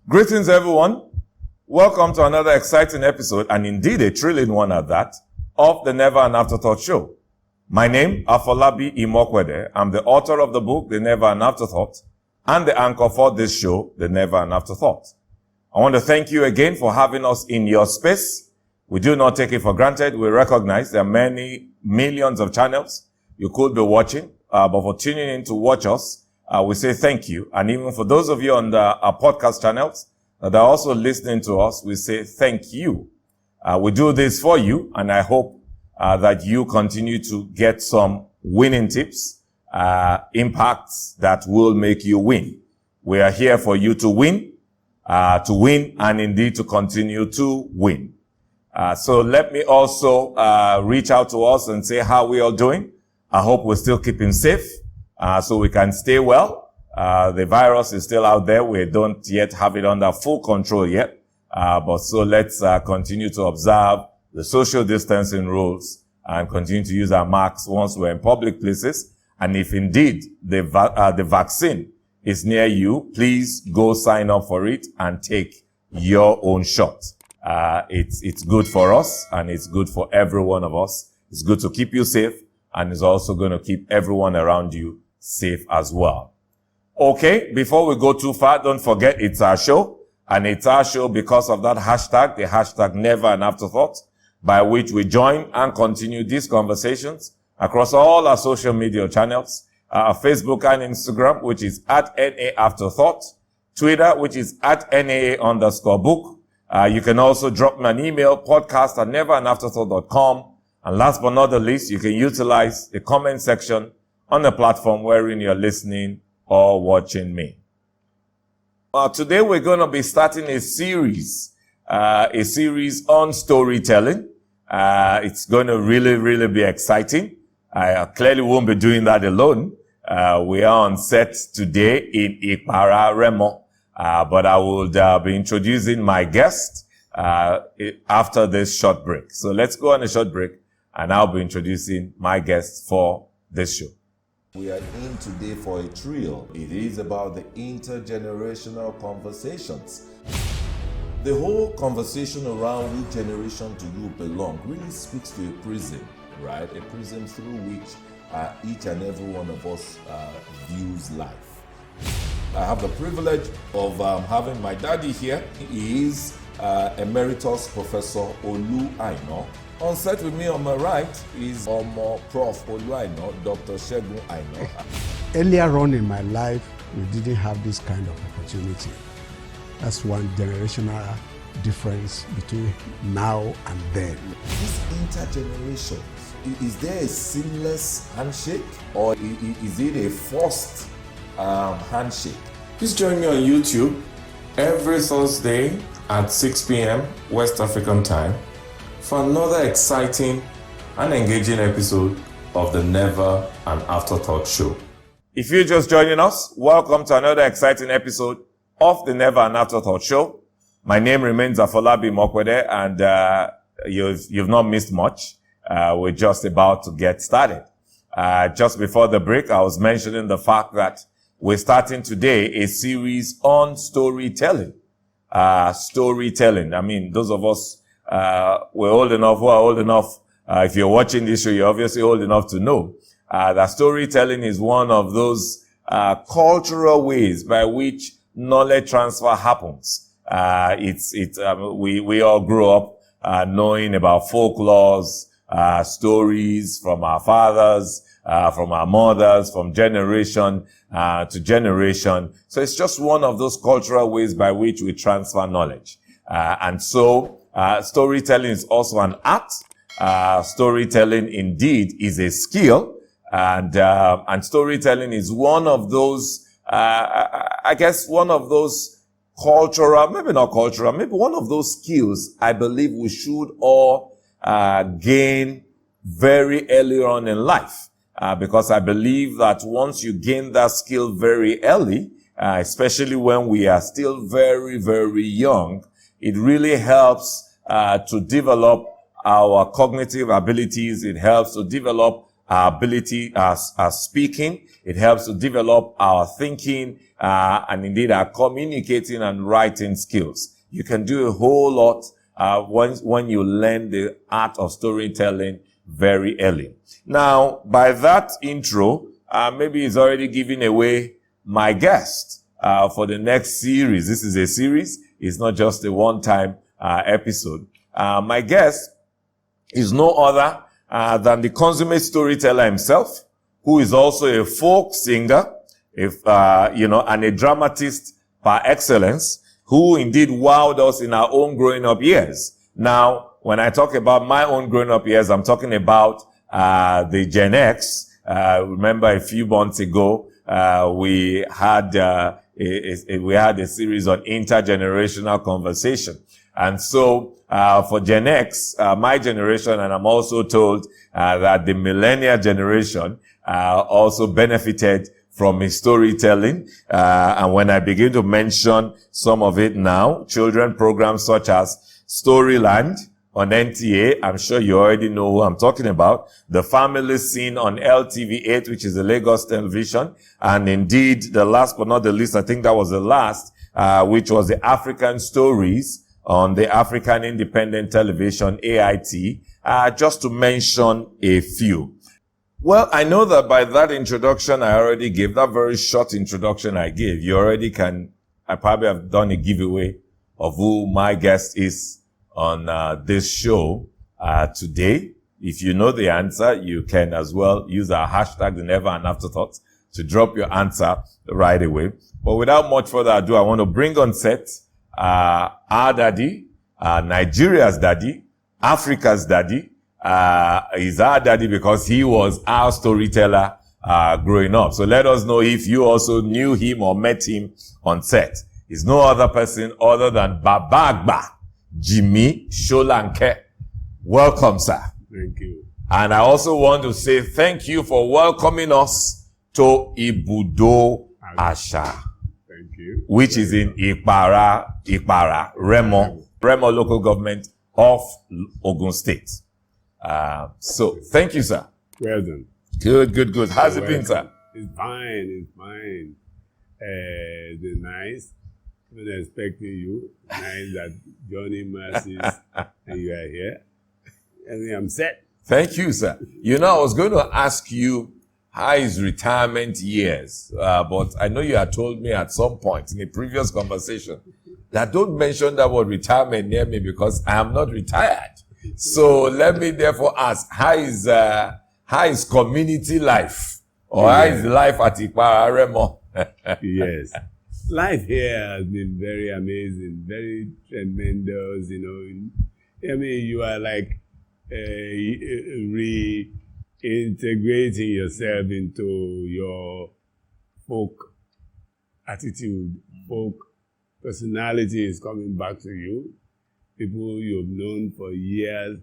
Greetings, everyone. Welcome to another exciting episode, and indeed a thrilling one at that, of the Never An Afterthought show. My name, Afolabi Imoukhuede. I'm the author of the book, The Never An Afterthought, and the anchor for this show, The Never An Afterthought. I want to thank you again for having us in your space. We do not take it for granted. We recognize there are many millions of channels you could be watching, but for tuning in to watch us, we say thank you. And even for those of you on our podcast channels that are also listening to us, we say thank you. We do this for you, and I hope that you continue to get some winning tips, impacts that will make you win. We are here for you to win, and indeed to continue to win. So let me also reach out to us and say how we are doing. I hope we're still keeping safe, so we can stay well. The virus is still out there. We don't yet have it under full control yet. But so let's continue to observe the social distancing rules and continue to use our masks once we're in public places. And if indeed the vaccine is near you, please go sign up for it and take your own shot. It's good for us, and it's good for every one of us. It's good to keep you safe, and it's also going to keep everyone around you safe as well. Okay, before we go too far, don't forget it's our show, and it's our show because of that hashtag, the hashtag Never An Afterthought, by which we join and continue these conversations across all our social media channels, Facebook and Instagram, which is at NAA Afterthought, Twitter, which is at NAA_book. You can also drop me an email, podcast@neveranafterthought.com. And last but not the least, you can utilize the comment section on the platform wherein you're listening or watching me. Today we're going to be starting a series on storytelling. It's going to really be exciting. I clearly won't be doing that alone. We are on set today in Ipara Remo, but I will be introducing my guest after this short break. So let's go on a short break, and I'll be introducing my guest for this show. We are in today for a thrill. It is about the intergenerational conversations. The whole conversation around which generation do you belong really speaks to a prism, right? A prism through which each and every one of us views life. I have the privilege of having my daddy here. He is Emeritus Professor Olu Aino. On set with me on my right is Prof. Olu Aino, Dr. Shegun Aino. Earlier on in my life, we didn't have this kind of opportunity. That's one generational difference between now and then. This intergeneration, is there a seamless handshake, or is it a forced handshake? Please join me on YouTube every Thursday at 6 p.m. West African time for another exciting and engaging episode of the Never An Afterthought show. If you're just joining us, welcome to another exciting episode of the Never An Afterthought show. My name remains Afolabi Imoukhuede, and you've not missed much. We're just about to get started. Just before the break, I was mentioning the fact that we're starting today a series on storytelling. Storytelling. I mean, those of us who are old enough, if you're watching this show, you're obviously old enough to know that storytelling is one of those cultural ways by which knowledge transfer happens. We all grew up knowing about folklores, stories from our fathers, from our mothers, from generation to generation. So it's just one of those cultural ways by which we transfer knowledge. And so storytelling is also an art. Storytelling indeed is a skill, and storytelling is one of those, I guess, one of those cultural, maybe not cultural, maybe one of those skills I believe we should all gain very early on in life, because I believe that once you gain that skill very early, especially when we are still very, very young, it really helps to develop our cognitive abilities. It helps to develop our ability as speaking. It helps to develop our thinking, and indeed our communicating and writing skills. You can do a whole lot, when you learn the art of storytelling very early. Now, by that intro, maybe it's already giving away my guest, for the next series. This is a series. It's not just a one-time, episode. My guest is no other than the consummate storyteller himself, who is also a folk singer, and a dramatist par excellence, who indeed wowed us in our own growing up years. Now, when I talk about my own growing up years, I'm talking about the Gen X. Remember a few months ago, we had a series on intergenerational conversation. And so, for Gen X, my generation, and I'm also told that the millennial generation also benefited from his storytelling. And when I begin to mention some of it now, children programs such as Storyland on NTA, I'm sure you already know who I'm talking about. The family scene on LTV8, which is the Lagos television. And indeed, the last but not the least, I think that was the last, which was the African Stories on the African Independent Television, AIT, just to mention a few. Well, I know that by that introduction I already gave, that very short introduction I gave, I probably have done a giveaway of who my guest is on this show today. If you know the answer, you can as well use our hashtag, the Never An Afterthought, to drop your answer right away. But without much further ado, I want to bring on set our daddy, Nigeria's daddy, Africa's daddy. He's our daddy because he was our storyteller growing up. So let us know if you also knew him or met him on set. He's no other person other than Baba Agba, Jimi Solanke. Welcome, sir. Thank you. And I also want to say thank you for welcoming us to Ibudo Asha, Thank you. which is in Ikpara, Remo local government of Ogun State. So thank you, sir. Well done. Good. How's it been, sir? It's fine. It's nice. Even expecting you. Nice that Johnny Mercies and you are here. And I'm set. Thank you, sir. I was going to ask you how is retirement years, but I know you had told me at some point in a previous conversation that don't mention that word retirement near me because I am not retired. So let me therefore ask, how is community life? Or how is life at Ikpara Remo? Yes. Life here has been very amazing, very tremendous, you are like reintegrating yourself into your folk attitude, folk personality is coming back to you. People you've known for years,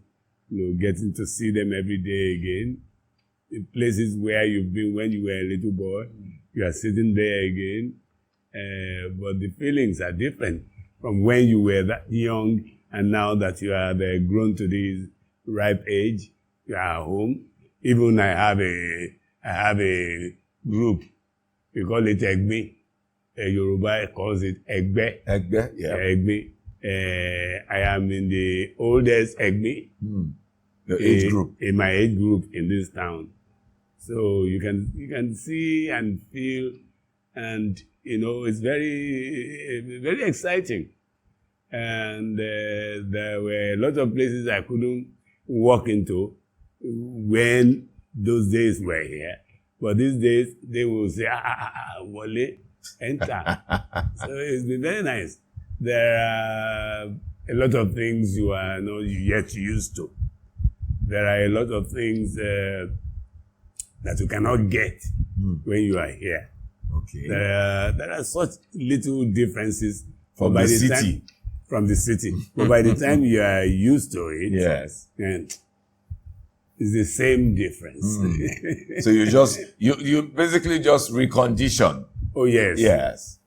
getting to see them every day again. The places where you've been when you were a little boy, you are sitting there again. But the feelings are different from when you were that young and now that you are grown to this ripe age. You are home. Even I have a group. We call it Egbe. Yoruba calls it Egbe. Egbe, yeah. Egbe. I am in the oldest Egbe. Your age group. In my age group in this town. So you can see and feel, and it's very, very exciting. And there were a lot of places I couldn't walk into when those days were here. But these days, they will say, Wale, enter. So it's been very nice. There are a lot of things you are not yet used to. There are a lot of things that you cannot get when you are here. Okay. There are such little differences from the city. From the city. But by the time you are used to it, yes, and it's the same difference. So you basically just recondition. Oh yes. Yes.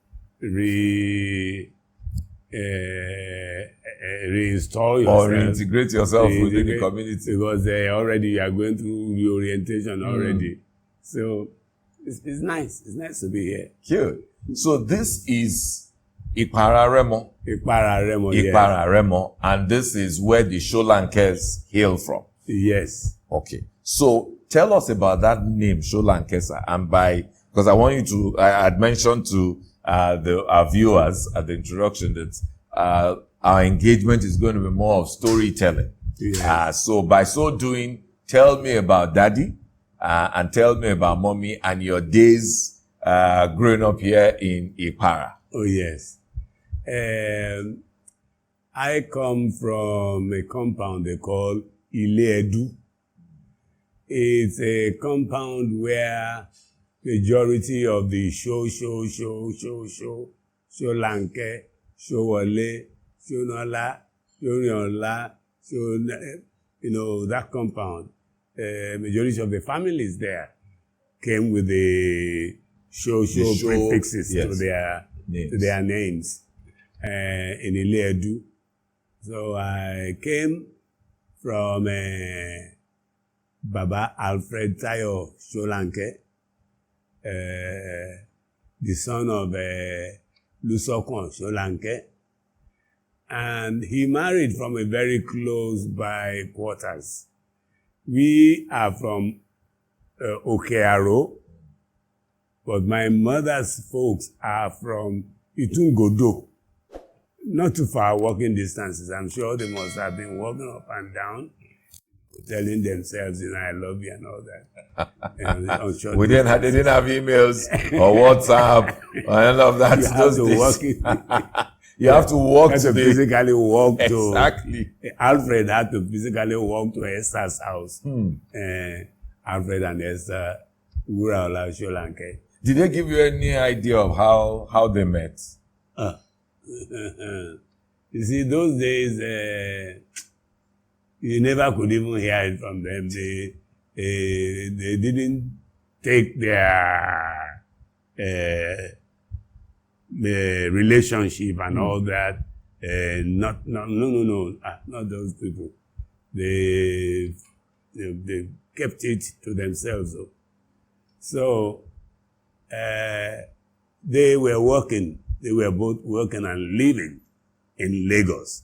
reinstall yourself. Or reintegrate yourself within the community. Because already you are going through reorientation already. So it's nice. It's nice to be here. Cute. So this is Ipararemo. Ipararemo, And this is where the Solankes hail from. Yes. Okay. So tell us about that name, Solankesa. And because I want you to, I had mentioned to our viewers at the introduction that our engagement is going to be more of storytelling. Yes. So by so doing, tell me about Daddy and tell me about Mommy and your days growing up here in Ipara. Oh, yes. I come from a compound they call Iledu. It's a compound where majority of the Solanke, Showale, Shonola, Shoniola, that compound, majority of the families there came with the show prefixes to their names in Iledu. So I came from Baba Alfred Tayo Solanke, the son of Lusokon Solanke, and he married from a very close by quarters. We are from Okearo, but my mother's folks are from Itungodo, not too far walking distances. I'm sure they must have been walking up and down, telling themselves, I love you and all that. And they didn't have emails or WhatsApp or any of that. You have to walk physically walk to. Exactly. Alfred had to physically walk to Esther's house. Alfred and Esther Uraola Solanke. Did they give you any idea of how they met? You see, those days, you never could even hear it from them. They didn't take their relationship and all that. No, not those people. They kept it to themselves. So they were working. They were both working and living in Lagos.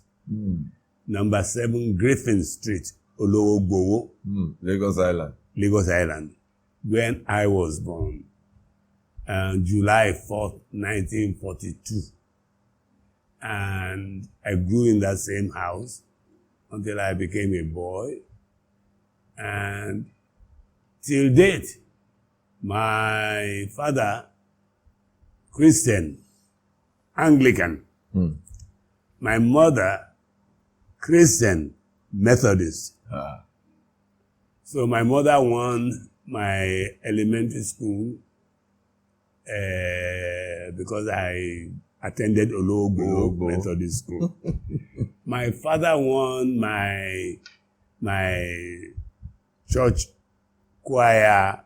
Number 7 Griffin Street, Olowogbowo. Lagos Island. When I was born. July 4th, 1942. And I grew in that same house until I became a boy. And till date, my father, Christian, Anglican. My mother, Christian, Methodist. So my mother won my elementary school because I attended Ologbo Methodist School. My father won my church choir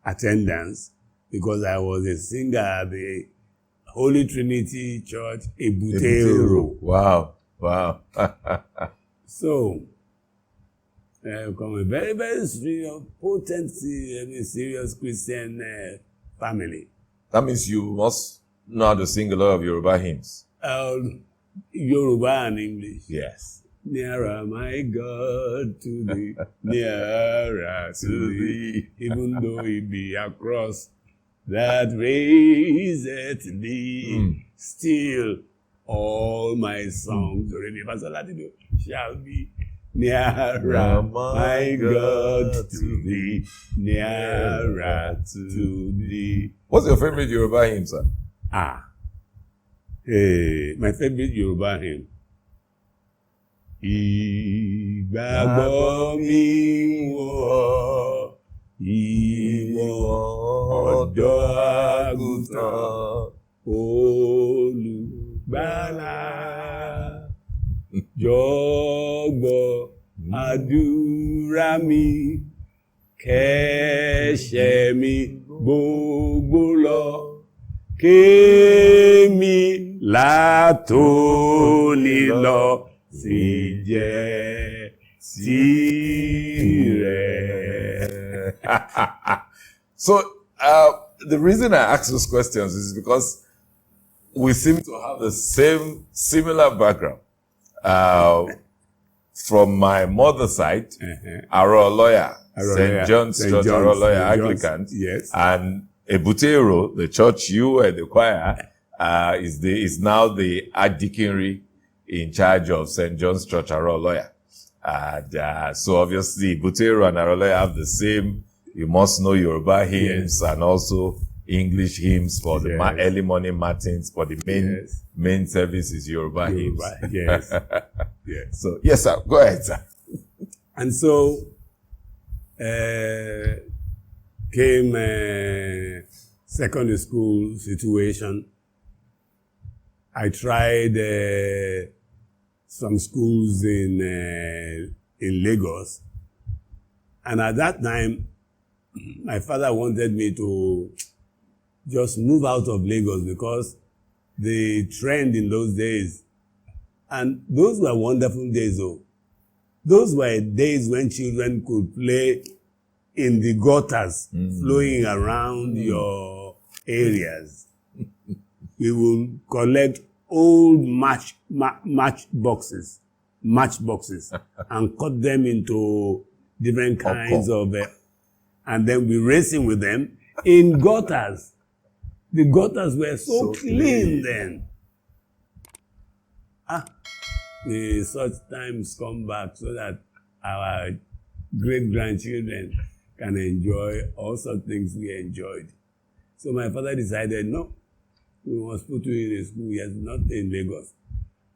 attendance because I was a singer at the Holy Trinity Church, Ebutero. Wow. So, from a very, very serious, potent, serious Christian family. That means you must know how to sing a lot of Yoruba hymns. Yoruba and English. Yes. Nearer, my God, to thee, nearer to thee, even though it be across that raiseth thee, still all my songs shall be nearer, my God, to thee, nearer to thee. What's your favorite Yoruba hymn, sir? My favorite Yoruba hymn. Ìgbàgbọ́ mi wọ̀ ìwọ ọ̀dọ́ àgùntàn olùgbàlà jọ̀gbọ́ àdúrà mi kẹ́ṣẹ̀ mi gbogbo lọ kémi látòní lọ sì jẹ́ tirẹ̀. So, the reason I ask those questions is because we seem to have the similar background. From my mother's side, Aro lawyer, St. John's Church, Aro lawyer, Anglican, yes, and Ebutero, the church you were the choir, is now the archdeaconry in charge of St. John's Church, Aro lawyer. And so obviously, Ebutero and Aro lawyer have the same. You must know Yoruba hymns and also English hymns for the early morning matins, for the main service is Yoruba hymns. Yes. Yes. So, yes, sir. Go ahead, sir. And so came secondary school situation. I tried some schools in Lagos. And at that time, my father wanted me to just move out of Lagos because the trend in those days, and those were wonderful days though. Those were days when children could play in the gutters flowing around your areas. We will collect old match boxes and cut them into different kinds of, and then we racing with them in gutters. The gutters were so clean then. May such times come back so that our great-grandchildren can enjoy all sorts of things we enjoyed. So my father decided, no, we must put you in a school. Yes, not in Lagos.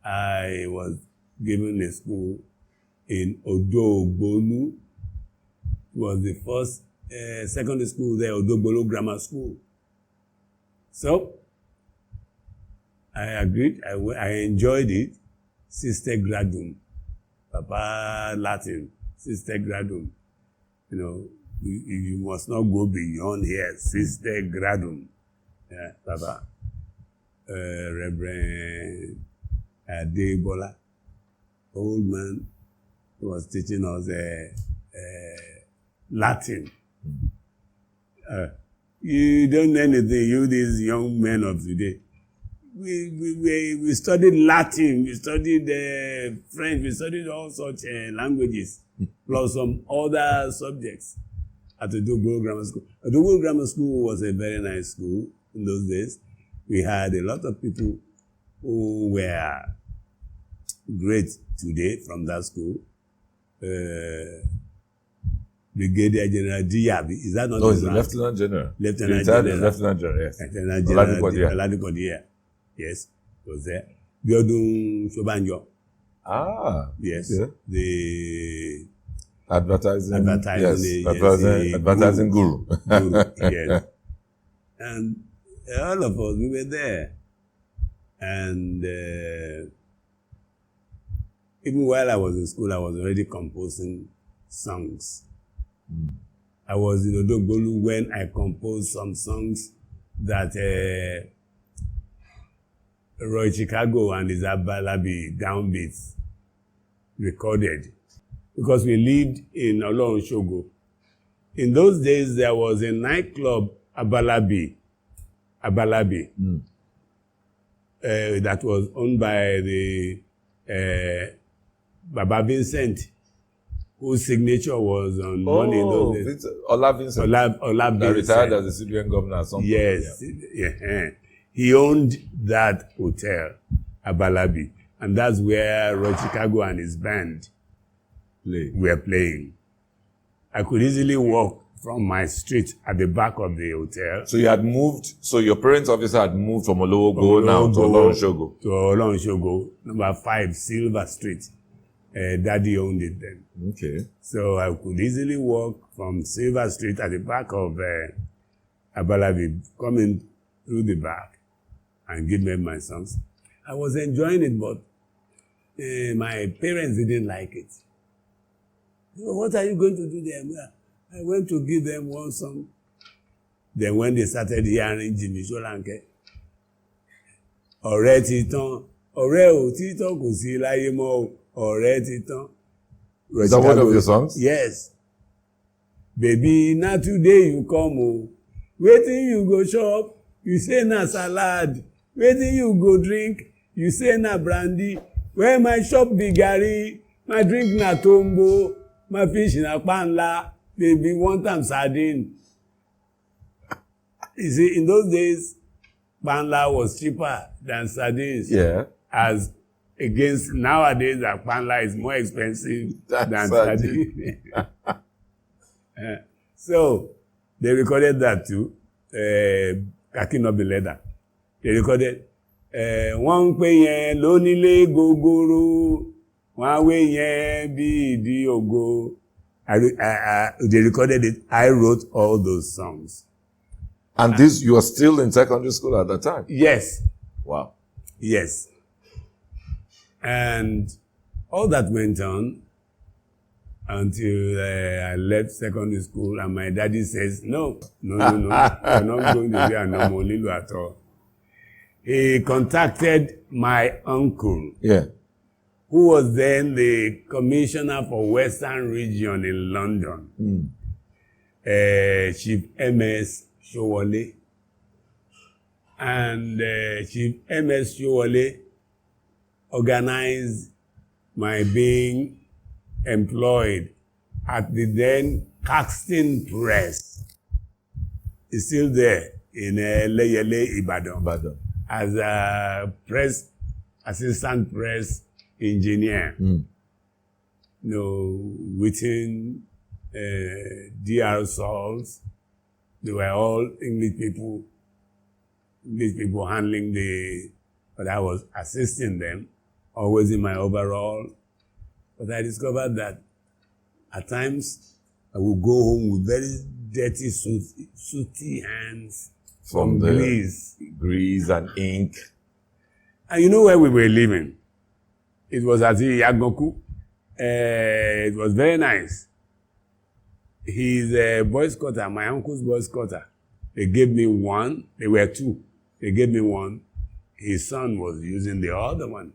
I was given a school in Odogbolu. It was the first secondary school there, Odogbolu Grammar School. So I agreed. I enjoyed it. Sister Gradum, Papa Latin, Sister Gradum. You know, you must not go beyond here. Sister Gradum, yeah, Papa. Reverend Adebola, old man, who was teaching us Latin. You don't know anything, you these young men of today. We studied Latin, we studied French, we studied all such languages, plus some other subjects at Odogbolu Grammar School. Odogbolu Grammar School was a very nice school in those days. We had a lot of people who were great today from that school. Brigadier General Diaby, is that not? No, he's a Lieutenant General. Lieutenant General. Lieutenant General, yes. Lieutenant General Oladipodia. Yes, was there. Biodun Shobanjo. Yes. Yeah. The advertising guru. Yes. And all of us, we were there. And even while I was in school, I was already composing songs. I was in Odogbolu when I composed some songs that Roy Chicago and his Afolabi downbeats recorded, because we lived in Olorunshogo. In those days, there was a nightclub, Afolabi, that was owned by the Baba Vincent, whose signature was on money in those days. Ola Vincent. Ola Vincent. Retired as the civilian governor at some point. Yes. Yeah. He owned that hotel, Afolabi, and that's where Roy Chicago and his band were playing. I could easily walk from my street at the back of the hotel. So you had moved, so your parents obviously had moved from Olowogo now to Olorunshogo. To Olorunshogo, number 5, Silver Street. Daddy owned it then. Okay. So I could easily walk from Silver Street at the back of Afolabi, coming through the back and give them my songs. I was enjoying it, but my parents didn't like it. What are you going to do there? I went to give them one song. Then when they started hearing Jimi Solanke, ọ̀rẹ́ ti tán, ọ̀rẹ́ òtítọ́ kò sí láyé mọ́ o, ọ̀rẹ́ ti tán. Is that one of your songs? Yes. Baby, na today you come o. Wetin you go chop? You say na salad. Wetin you go drink? You say na brandy. Where my shop be garri, my drink na tombo, my fish na panla, baby one time sardine. You see, in those days, panla was cheaper than sardines. Yeah. As against nowadays, that panla is more expensive than sardine. So they recorded that too. Kaki no be leather. They recorded. Wọ́n ń pè yẹn lónílé gogoro, wọ́n wé yẹn bí ìdí ògo. They recorded it. I wrote all those songs. And this, you were still in secondary school at that time? Yes. Wow. Yes. And all that went on until I left secondary school, and my daddy says, no, you're not going to be a normal Lilu at all. He contacted my uncle, who was then the commissioner for Western Region in London, Chief M.S. Showale. And Chief M.S. Showale organized my being employed at the then Caxton Press. It's still there in Leyele, Ibadan. As a assistant press engineer. Within DR Sauls, they were all English people handling but I was assisting them, always in my overall. But I discovered that at times I would go home with very dirty, sooty hands from grease and ink. And you know where we were living? It was at Yagoku. It was very nice. He's a boy scouter, my uncle's boy scouter. They gave me one. There were two. They gave me one. His son was using the other one.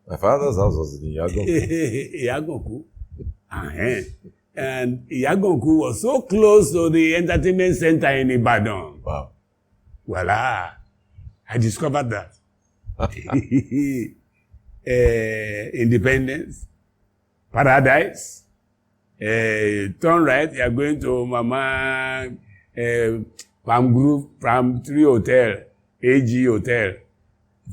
My father's house was in Yagoku. Yagoku. And Yagoku was so close to the entertainment center in Ibadan. Wow. Voila. I discovered that. Independence, Paradise, turn right, you are going to Mama Palm Grove, Palm Tree Hotel, AG Hotel.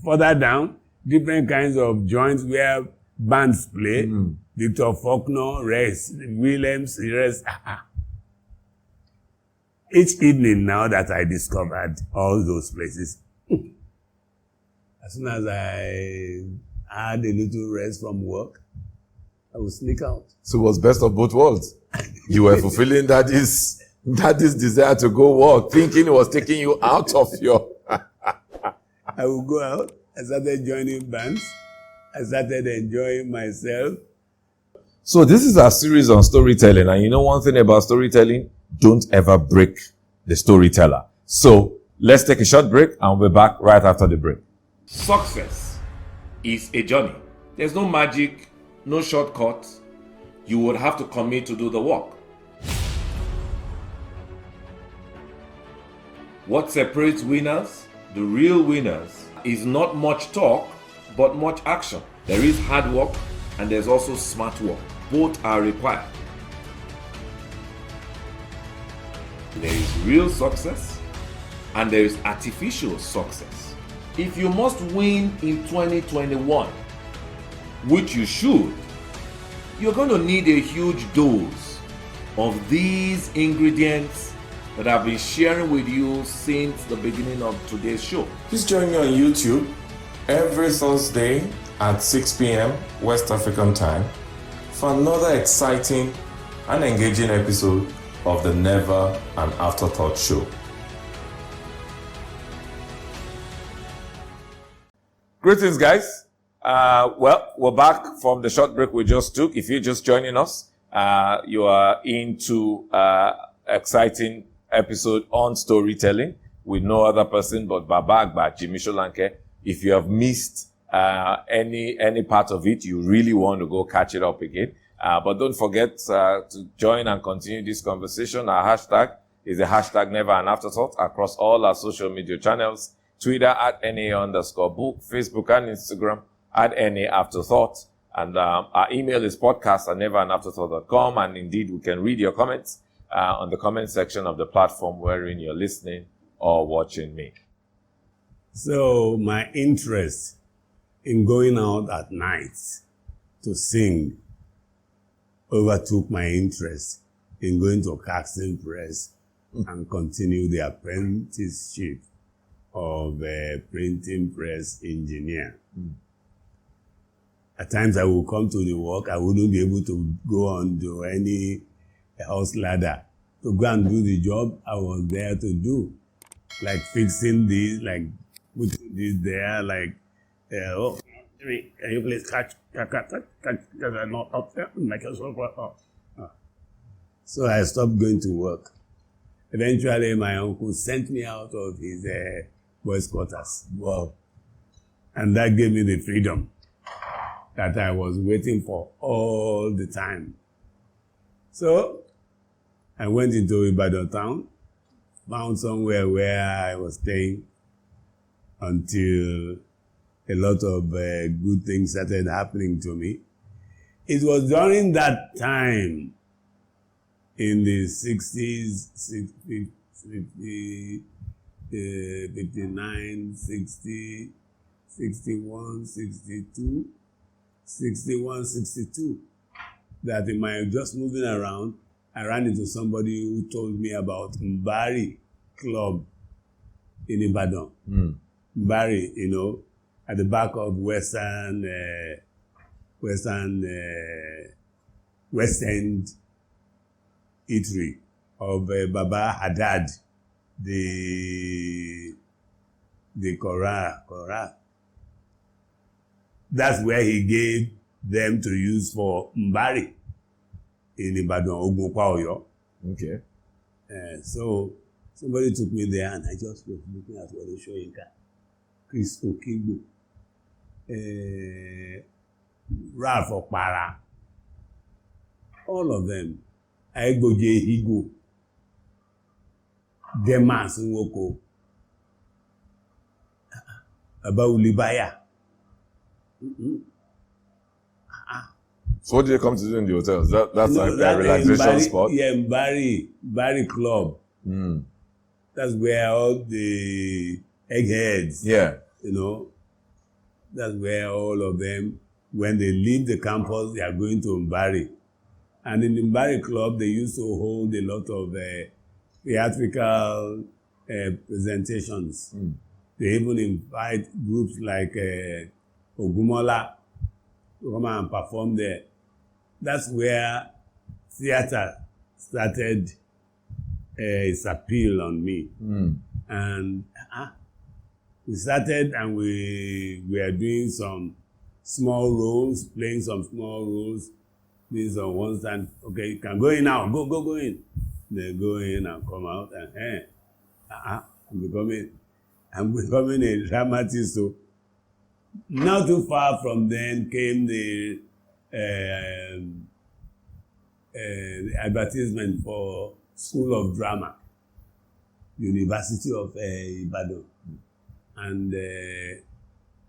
Further down, different kinds of joints where bands play. Victor Faulkner, rest. Williams, rest. Each evening now that I discovered all those places, as soon as I had a little rest from work, I would sneak out. So it was best of both worlds. You were fulfilling daddy's desire to go work, thinking it was taking you out of your... I would go out. I started joining bands. I started enjoying myself. So this is our series on storytelling. And you know one thing about storytelling? Don't ever break the storyteller. So let's take a short break and we'll be back right after the break. Success is a journey. There's no magic, no shortcut. You would have to commit to do the work. What separates winners, the real winners, is not much talk, but much action. There is hard work and there's also smart work. Both are required. There is real success and there is artificial success. If you must win in 2021, which you should, you're going to need a huge dose of these ingredients that I've been sharing with you since the beginning of today's show. Please join me on YouTube every Thursday at 6 p.m. West African time for another exciting and engaging episode of the Never An Afterthought show. Greetings, guys. Well, we're back from the short break we just took. If you're just joining us, you are into exciting episode on storytelling. with no other person but Baba Agba, Jimi Solanke. If you have missed any part of it, you really want to go catch it up again. But don't forget to join and continue this conversation. Our hashtag is the hashtag Never An Afterthought across all our social media channels. Twitter at NAA_book, Facebook and Instagram at NA Afterthought. And our email is podcast@neveranafterthought.com. And indeed, we can read your comments on the comment section of the platform wherein you're listening or watching me. So my interest in going out at night to sing overtook my interest in going to casting press and continue the apprenticeship of a printing press engineer. At times I would come to the work, I wouldn't be able to go on to any house ladder to go and do the job I was there to do. Like fixing this, like putting this there, like, can you please catch, I'm not up there, make yourself up. So I stopped going to work. Eventually, my uncle sent me out of his boys' quarters. Wow. And that gave me the freedom that I was waiting for all the time. So I went into Ibadan town, found somewhere where I was staying until a lot of good things started happening to me. It was during that time in the 60s, 60, 59, 60, 61, 62, 61, 62, that in my just moving around, I ran into somebody who told me about Mbari Club in Ibadan. Mbari, you know, at the back of West End eatery of Baba Haddad, the Korah. That's where he gave them to use for Mbari in Ibadan, Ogunpa, Oyo. Okay. So somebody took me there and I just was looking at what they showing. Chris Okigbo, Ralph Okpara, all of them. Aigboje Higo, Demas Nwoko, Abaulibaya. So what did you come to do in the hotels? That's like a relaxation spot? Yeah, Mbari Club. That's where all the eggheads, you know, that's where all of them, when they leave the campus, they are going to Mbari. And in the Mbari Club, they used to hold a lot of theatrical presentations. They even invite groups like Ogumola to come and perform there. That's where theater started its appeal on me. And we started and we were doing some small roles, playing some small roles. These are ones that, okay, you can go in now, go in. They go in and come out and, I'm becoming a dramatist. So not too far from then came the advertisement for School of Drama, University of Ibadan. And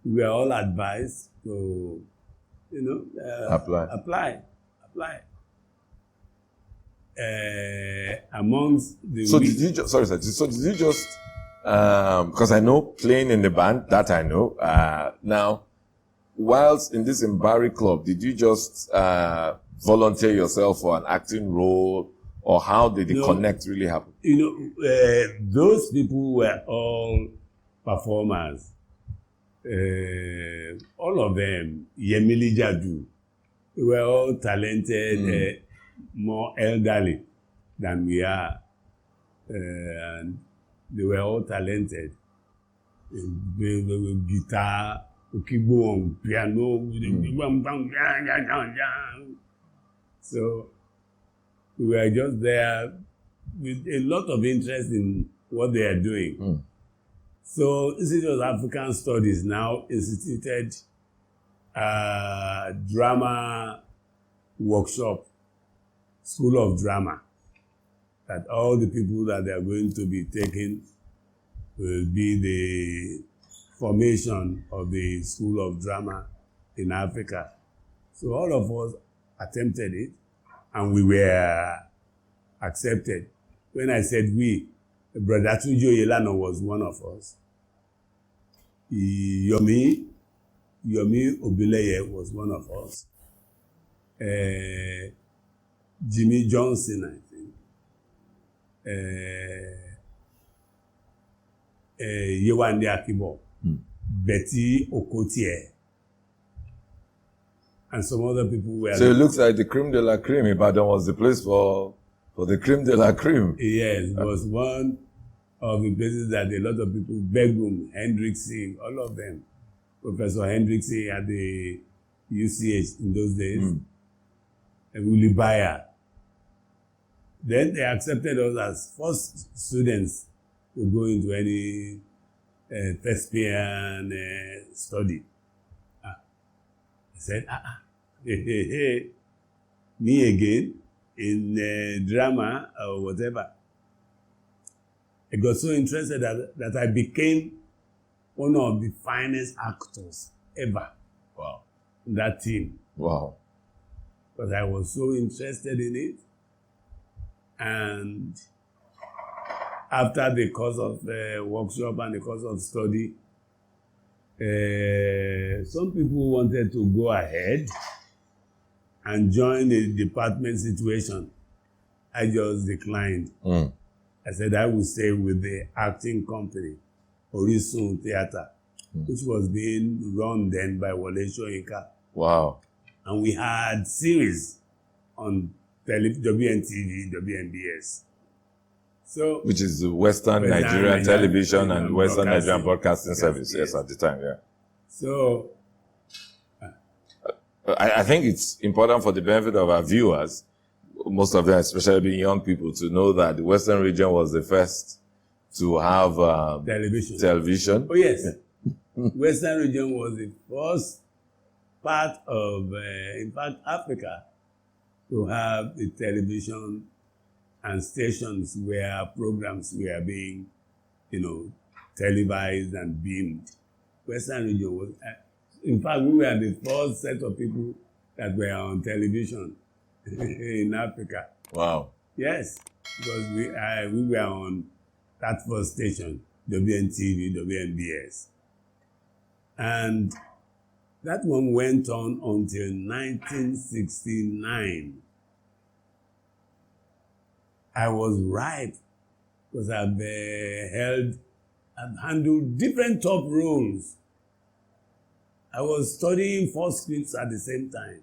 we were all advised to, apply. Amongst the did you just, because I know playing in the band, that I know. Now, whilst in this Mbari Club, did you just volunteer yourself for an acting role, or how did the connect really happen? Those people were all performers. All of them, Yemili Jadu, they were all talented, more elderly than we are. And they were all talented. Guitar, Okigbo on piano. So we were just there with a lot of interest in what they are doing. So Institute of African Studies now instituted a drama workshop, School of Drama, that all the people that they are going to be taking will be the formation of the School of Drama in Africa. So all of us attempted it, and we were accepted. When I said we, Brother Tunjo Yelano was one of us. Yomi Obileye was one of us. Jimmy Johnson, I think. Yewande Akibo. Betty Okotie. And some other people were... So it looks like the creme de la creme. Ibadan was the place for the creme de la creme. Yes, it was one of the places that a lot of people, Begum, Hendrickson, all of them. Professor Hendrickson at the UCH in those days, and Willie Bayer. Then they accepted us as first students to go into any thespian study. I said, hey, me again in drama or whatever. I got so interested that I became one of the finest actors ever. Wow. In that team. Wow. Because I was so interested in it. And after the course of the workshop and the course of study, some people wanted to go ahead and join the department situation. I just declined. I said I would stay with the acting company, Orisun Theatre, which was being run then by Wole Soyinka. Wow. And we had series on WNTV, WNBS. So, which is the Western Nigerian Television and Western Nigerian Broadcasting Service, yes, at the time, yeah. So, I think it's important for the benefit of our viewers, most of them, especially being young people, to know that the Western region was the first to have television. Oh, yes. Western region was the first part of, in fact, Africa to have the television and stations where programs were being, televised and beamed. Western region was, in fact, we were the first set of people that were on television in Africa. Wow. Yes, because we were on that first station, WNTV, WNBS. And that one went on until 1969. I was ripe because I've handled different top roles. I was studying 4 scripts at the same time.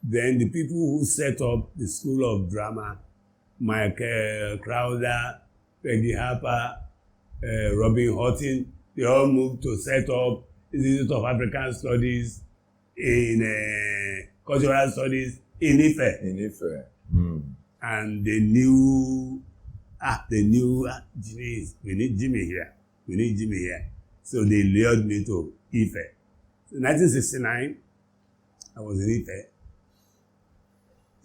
Then the people who set up the School of Drama, Michael Crowder, Peggy Harper, Robin Houghton, they all moved to set up the Institute of African Studies in Cultural Studies in Ife. In Ife. And they knew, Jimmy, we need Jimmy here. We need Jimmy here. So they lured me to Ife. So 1969, I was in Ife.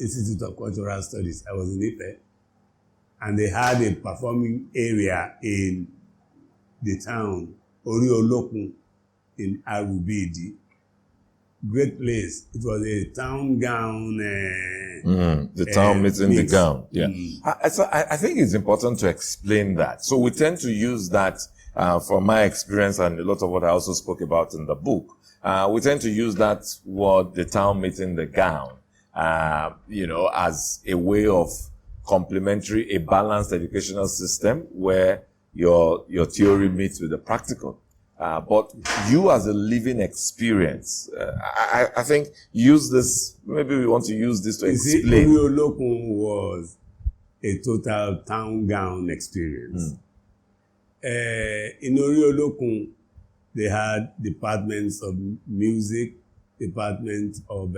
Institute of Cultural Studies. I was in Ife. And they had a performing area in the town, Oriolokun, in Arubidi. Great place. It was a town gown. The town meeting the gown. Yeah. I think it's important to explain that. So we tend to use that from my experience and a lot of what I also spoke about in the book. We tend to use that word, the town meeting the gown, as a way of complementary, a balanced educational system where your theory meets with the practical. But you as a living experience, I think use this, maybe we want to use this to explain. Oriolokun was a total town gown experience. In Oriolokun, they had departments of music, departments of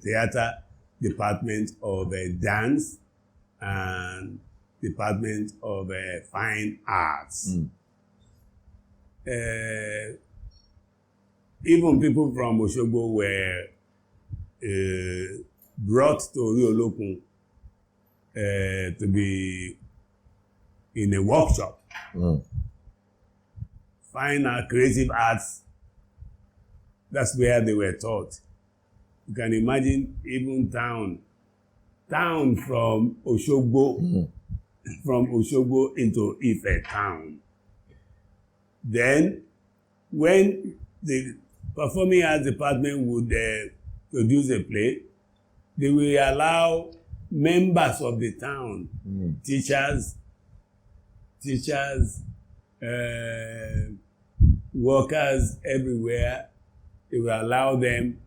theater, department of dance, and Department of Fine Arts. Even people from Osogbo were brought to Ori-Olokun to be in a workshop. Fine art, creative arts, that's where they were taught. You can imagine even town from Osogbo, from Osogbo into Ife town. Then, when the performing arts department would produce a play, they will allow members of the town, teachers, workers everywhere, they will allow them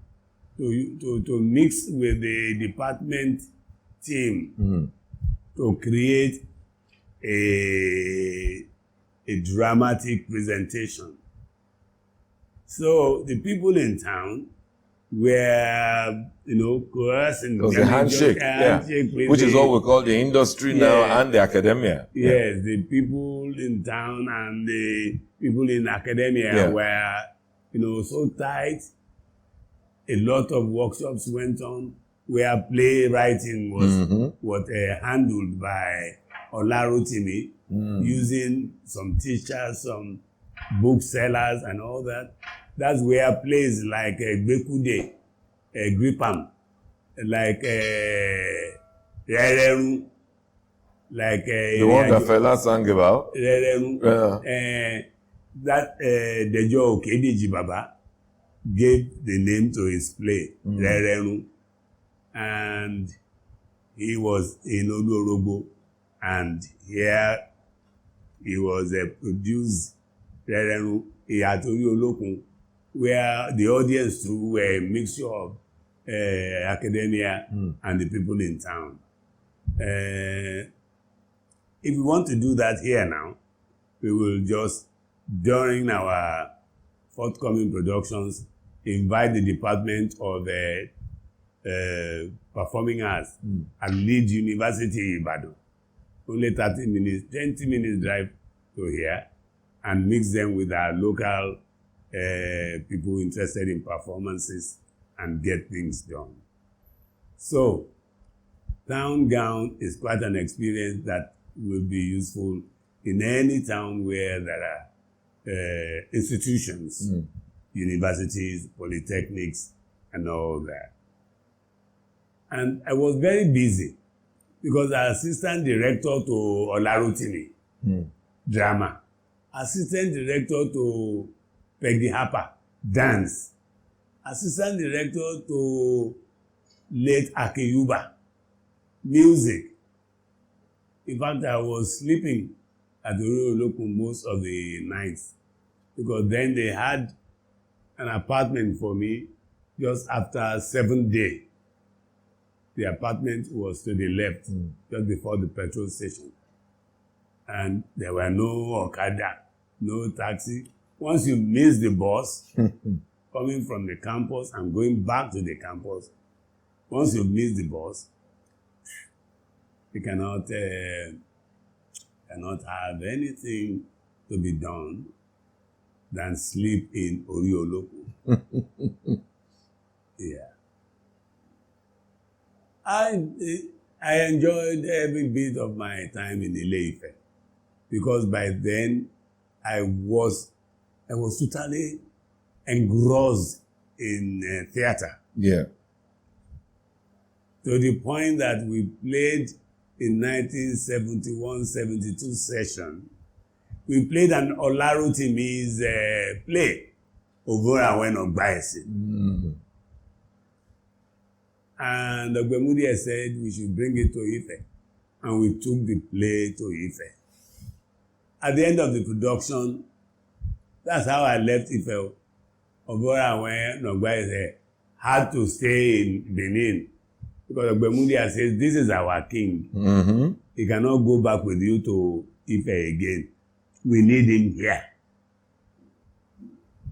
to mix with the department team to create a dramatic presentation. So the people in town were, coerced in it was a handshake, which is what we call the industry now and the academia. Yes, the people in town and the people in academia were, so tight. A lot of workshops went on where playwriting was handled by Olarotimi, using some teachers, some booksellers and all that. That's where plays like Gbekude, Gripam, like Rereru, like the one that Fela sang about. Rereru, that Dejo Okedeji Baba gave the name to his play, Rereru, and he was in Odorobo, and here he was produced Rereru at Ori-Olokun, where the audience too were a mixture of academia and the people in town. If we want to do that here now, we will just, during our forthcoming productions, invite the Department of Performing Arts at Leeds University, Ibadan. Only 30 minutes, 20 minutes drive to here, and mix them with our local people interested in performances and get things done. So, town gown is quite an experience that will be useful in any town where there are institutions, universities, polytechnics, and all that. And I was very busy because I assistant director to Olarotimi, drama, assistant director to Peggy Harper, dance, assistant director to late Akeyuba, music. In fact, I was sleeping at the Ori-Olokun most of the nights because then they had an apartment for me just after 7th day. The apartment was to the left, just before the petrol station. And there were no Okada, no taxi. Once you miss the bus, coming from the campus and going back to the campus, once you miss the bus, you cannot have anything to be done than sleep in Ori-Olokun. Yeah. I enjoyed every bit of my time in Ile-Ife because by then I was totally engrossed in theater. Yeah. To the point that we played in 1971-72 session, we played an Olarotimi's play, Ovora When Agba. And Ogbemudia said we should bring it to Ife. And we took the play to Ife. At the end of the production, that's how I left Ife. Ovora When Agba had to stay in Benin. Because Ogbemudia says, this is our king. He cannot go back with you to Ife again. We need him here.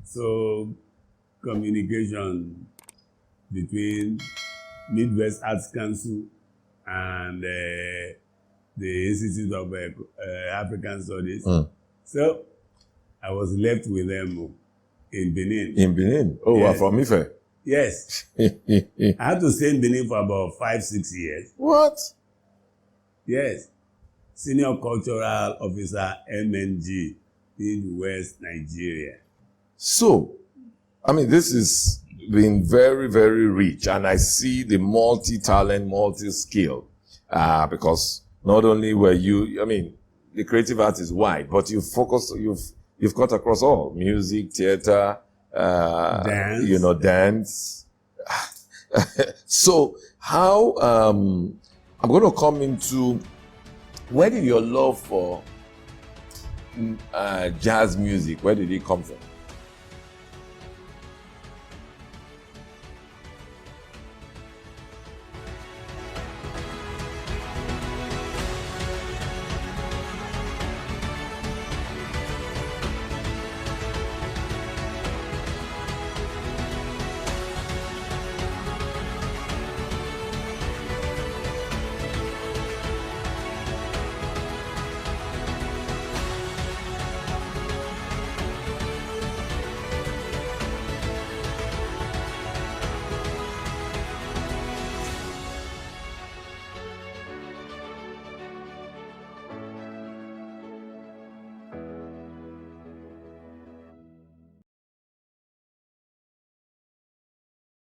So, communication between Midwest Arts Council and the Institute of African Studies. So I was left with them in Benin. In Benin? Oh, Yes. from Ife? Yes. I had to stay in Benin for about 5-6 years. What? Yes. Senior Cultural Officer, MNG, in West Nigeria. So, I mean, this has been very, very rich, and I see the multi-talent, multi-skill, because not only were you, I mean, the creative art is wide, but you've cut across all: music, theater, Dance. Dance. So, how, I'm going to come into, where did your love for jazz music, where did it come from?